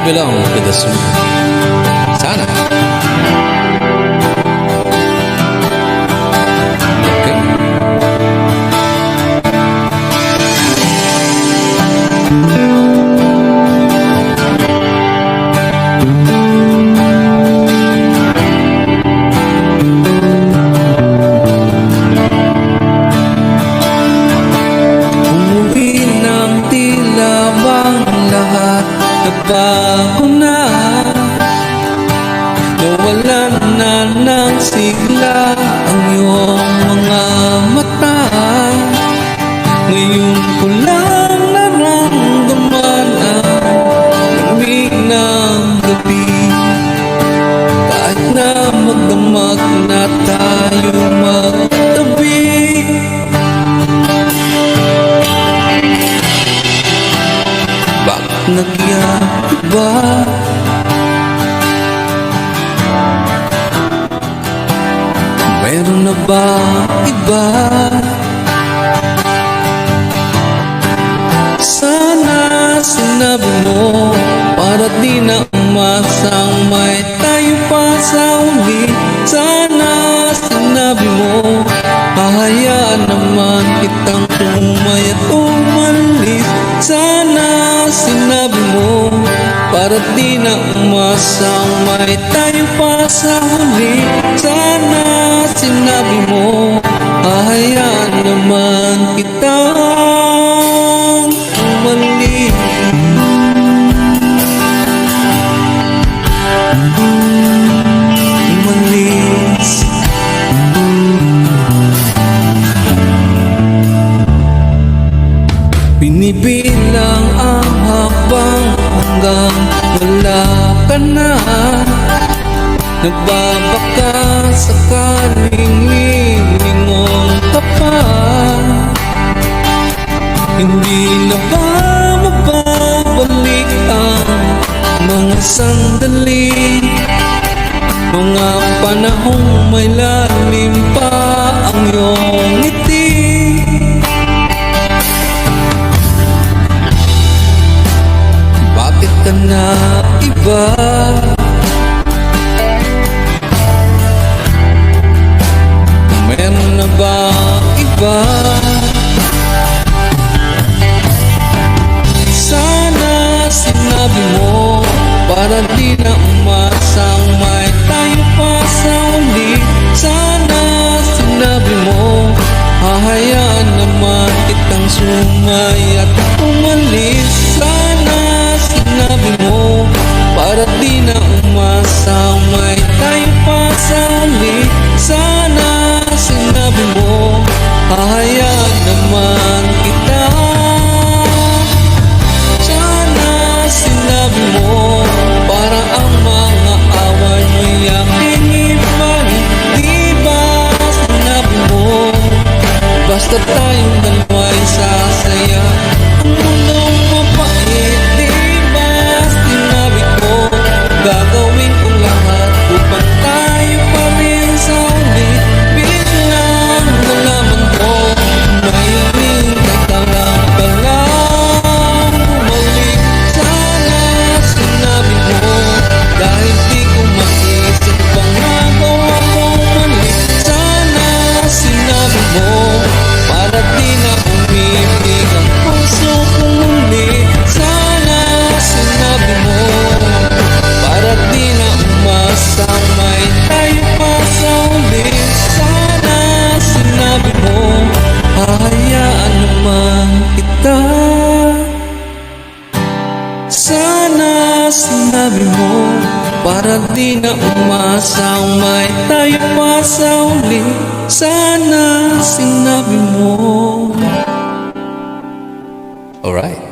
belong to the zoo. Sana. Nagbago na, nawalan na ng sigla ang iyong mga mata. Ngayon ko lang naramdaman ang lamig ng gabi. Kahit na magdamag na tayo magtabi, bakit nagyakiba? Meron na ba iba? Sana sinabi mo para di na umasang may tayo pa sa uli. Sana sinabi mo hahayaan naman kitang tumay at umalis. Sana sinabi mo para di na umasang may tayo pa sa huli. Sana sinabi mo hahayaan naman kitang umalis. Umalis. Binibilang ang hakbang hanggang wala ka na. Nagbabaka sakaling lilingon ka pa. Hindi na ba mababalik ang mga sandali, mga panahong may lalim pa ang iyong ngiti? Bakit ka na iba? Meron na ba iba? Sana sinabi mo para di na umasang may tayo pa sa uli. Sana sinabi mo hahayaan naman kitang sumay at umalis. Sana sinabi mo para di na umasang may tayo pa sa uli. Sana sinabi mo hahayaan naman kita. Sana sinabi mo para ang mga away mo'y aking ibalik. Di ba sinabi mo basta tayong dalawa'y sasaya ang mundong mapait? Di ba sinabi ko gagawin ko lahat upang tayo pa rin sa uli? Biglang nalaman ko may nagtalang ka lang umalik. Sana sinabi mo dahil di ko maisip pang magawa ko mali. Sana sinabi mo para di na umibig ang puso kong muli. Sana sinabi mo para di na umasang may tayo pa sa uli. Sana sinabi mo hahayaan naman kita. Sana sinabi mo para di na umasang may tayo pa sa uli. Sana sinabi mo. Alright.